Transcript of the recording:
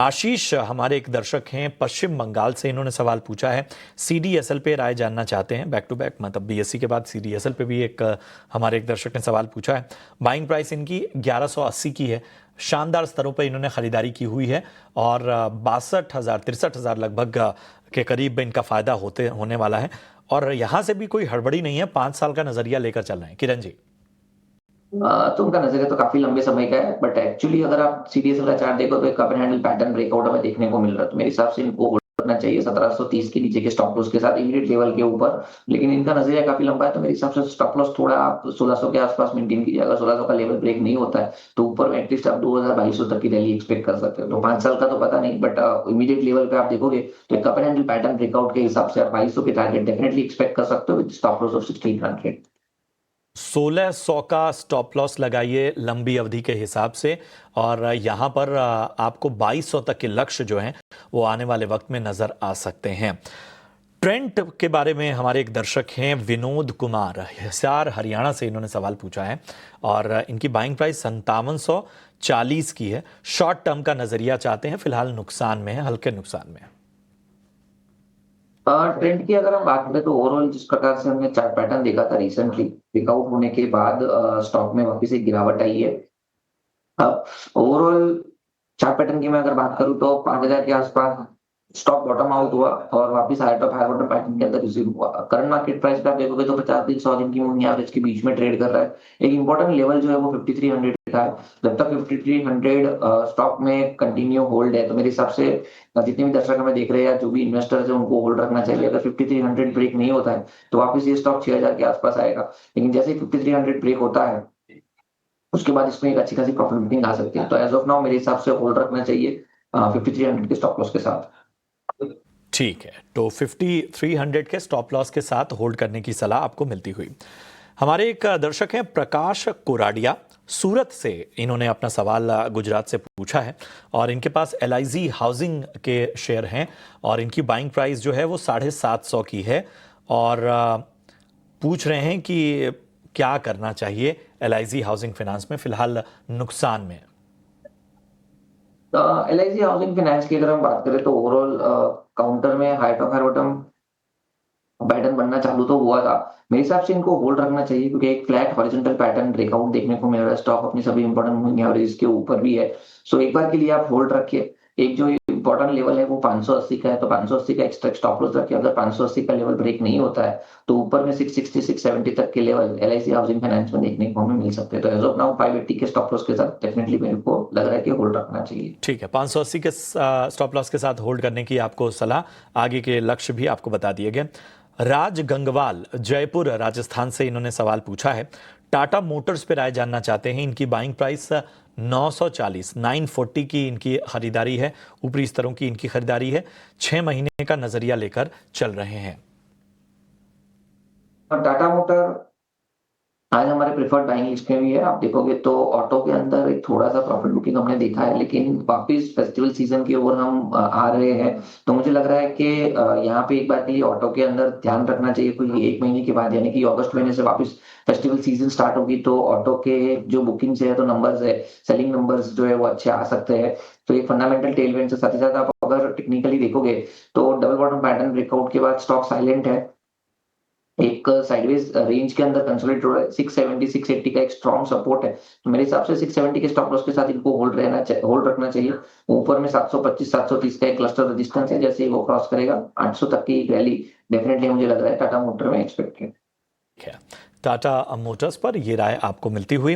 आशीष हमारे एक दर्शक हैं पश्चिम बंगाल से, इन्होंने सवाल पूछा है सीडीएसएल पे राय जानना चाहते हैं। बैक टू बैक मतलब बीएससी के बाद सीडीएसएल पे भी एक हमारे एक दर्शक ने सवाल पूछा है। बाइंग प्राइस इनकी 1180 की है, शानदार स्तरों पर इन्होंने खरीदारी की हुई है और 62,000 63,000 लगभग के करीब इनका फायदा होने वाला है और यहाँ से भी कोई हड़बड़ी नहीं है, 5 साल का नजरिया लेकर चल रहे हैं। किरण जी। तो उनका नजरिया तो काफी लंबे समय का है, बट एक्चुअली अगर आप सीडीएसएल का चार्ट देखो तो एक cup and handle pattern breakout हमें देखने को मिल रहा है। तो मेरे हिसाब से इनको होल्ड करना चाहिए 1730 के नीचे के स्टॉप लॉस के साथ इमीडिएट लेवल के ऊपर। लेकिन इनका नजरिया काफी लंबा है, तो मेरे हिसाब से स्टॉप लॉस थोड़ा आप 1600 के आसपास मेंटेन कीजिए। अगर 1600 का लेवल ब्रेक नहीं होता है तो ऊपर में एटलीस्ट आप 2200 तक की रैली एक्सपेक्ट कर सकते हो। तो 5 साल का तो पता नहीं, बट इमीडिएट लेवल पे आप देखोगे तो एक cup and handle pattern breakout के हिसाब से आप 2200 के टारगेट डेफिनेटली एक्सपेक्ट कर सकते हो विद स्टॉप लॉस ऑफ 1600। 1600 का स्टॉप लॉस लगाइए लंबी अवधि के हिसाब से और यहां पर आपको 2200 तक के लक्ष्य जो हैं वो आने वाले वक्त में नजर आ सकते हैं। ट्रेंट के बारे में हमारे एक दर्शक हैं विनोद कुमार, हिसार हरियाणा से, इन्होंने सवाल पूछा है और इनकी बाइंग प्राइस 5740 की है। शॉर्ट टर्म का नजरिया चाहते हैं, फिलहाल नुकसान में है, हल्के नुकसान में है। ट्रेंड की अगर हम बात करें तो ओवरऑल जिस प्रकार से हमने चार्ट पैटर्न देखा था रिसेंटली ब्रेकआउट होने के बाद स्टॉक में वापस एक गिरावट आई है। अब ओवरऑल चार्ट पैटर्न की मैं अगर बात करूं तो 5000 के आसपास स्टॉक बॉटम आउट हुआ और वापस high top high bottom pattern के अंदर रिज्यूम हुआ। करंट मार्केट प्राइस पे आप देखोगे तो 50 दिन 100 दिन की मूविंग एवरेज के बीच में ट्रेड कर रहा है। एक इंपॉर्टेंट लेवल जो है वो 5300 का है। जब तक 5300 स्टॉक में कंटिन्यू होल्ड है तो मेरे हिसाब से जितने भी दर्शक हमें देख रहे हैं या जो भी इन्वेस्टर्स है उनको होल्ड रखना चाहिए। अगर 5300 ब्रेक नहीं होता है तो वापस ये स्टॉक 6000 के आसपास आएगा। लेकिन जैसे ही 5300 ब्रेक होता है उसके बाद इसमें एक अच्छी खासी प्रॉफिट आ सकती है। तो एज ऑफ नाउ मेरे हिसाब से होल्ड रखना चाहिए 5300 के स्टॉप लॉस के साथ। ठीक है, तो 5300 के स्टॉप लॉस के साथ होल्ड करने की सलाह आपको मिलती हुई। हमारे एक दर्शक हैं प्रकाश कोराडिया, सूरत से, इन्होंने अपना सवाल गुजरात से पूछा है और इनके पास एलआईजी हाउसिंग के शेयर हैं और इनकी बाइंग प्राइस जो है वो 750 की है और पूछ रहे हैं कि क्या करना चाहिए एलआईजी हाउसिंग फाइनेंस में, फिलहाल नुकसान में। एलआईसी हाउसिंग फाइनेंस की अगर हम बात करें तो ओवरऑल काउंटर में high top high bottom pattern बनना चालू तो हुआ था। मेरे हिसाब से इनको होल्ड रखना चाहिए क्योंकि एक फ्लैट हॉरिजॉन्टल पैटर्न ब्रेकआउट देखने को मिल रहा है। स्टॉक अपनी सभी इंपॉर्टेंट मूविंग एवरेज के ऊपर भी है। सो एक बार के लिए आप होल्ड रखिए। एक जो इंपॉर्टेंट लेवल है वो 580 का है, तो 580 का एक्स्ट्रा स्टॉप लॉस रखिए। अगर 580 का लेवल ब्रेक नहीं होता है तो ऊपर में 660 670 तक के लेवल एलआईसी हाउसिंग फाइनेंस में देखने को हमें मिल सकते हैं। तो एज ऑफ नाउ 580 के स्टॉप लॉस के साथ डेफिनेटली मेरे को लग रहा है कि होल्ड रखना चाहिए। ठीक है, 580 के स्टॉप लॉस के साथ होल्ड करने की आपको सलाह, आगे के लक्ष्य भी आपको बता दिए गए। राज गंगवाल जयपुर राजस्थान से, इन्होंने सवाल पूछा है टाटा मोटर्स पे राय जानना चाहते हैं। इनकी बाइंग प्राइस 940 की इनकी खरीदारी है, ऊपरी स्तरों की इनकी खरीदारी है, 6 महीने का नजरिया लेकर चल रहे हैं। टाटा मोटर आज हमारे प्रेफर्ड बाइंग लिस्ट में भी है। आप देखोगे तो ऑटो के अंदर एक थोड़ा सा प्रॉफिट बुकिंग हमने देखा है, लेकिन वापस फेस्टिवल सीजन की ओर हम आ रहे हैं। तो मुझे लग रहा है कि यहाँ पे एक बार के लिए ऑटो के अंदर ध्यान रखना चाहिए क्योंकि 1 महीने के बाद यानी कि अगस्त महीने से वापस फेस्टिवल सीजन स्टार्ट होगी तो ऑटो के जो बुकिंग है तो नंबर्स है, सेलिंग नंबर्स जो है वो अच्छे आ सकते हैं। तो एक फंडामेंटल टेलविंड से साथ ही साथ आप अगर टेक्निकली देखोगे तो डबल बॉटम पैटर्न ब्रेकआउट के बाद स्टॉक साइलेंट है। एक साइडवेज रेंज के अंदर कंसोलिडेट हो रहा है। 670 680 का एक स्ट्रॉन्ग सपोर्ट है। तो मेरे हिसाब से 670 के स्टॉप लॉस के साथ इनको होल्ड रखना चाहिए। ऊपर में 725 730 का एक क्लस्टर रेजिस्टेंस है, जैसे ही वो क्रॉस करेगा 800 तक की रैली डेफिनेटली मुझे लग रहा है टाटा मोटर में एक्सपेक्ट है। टाटा मोटर्स पर ये राय आपको मिलती हुई।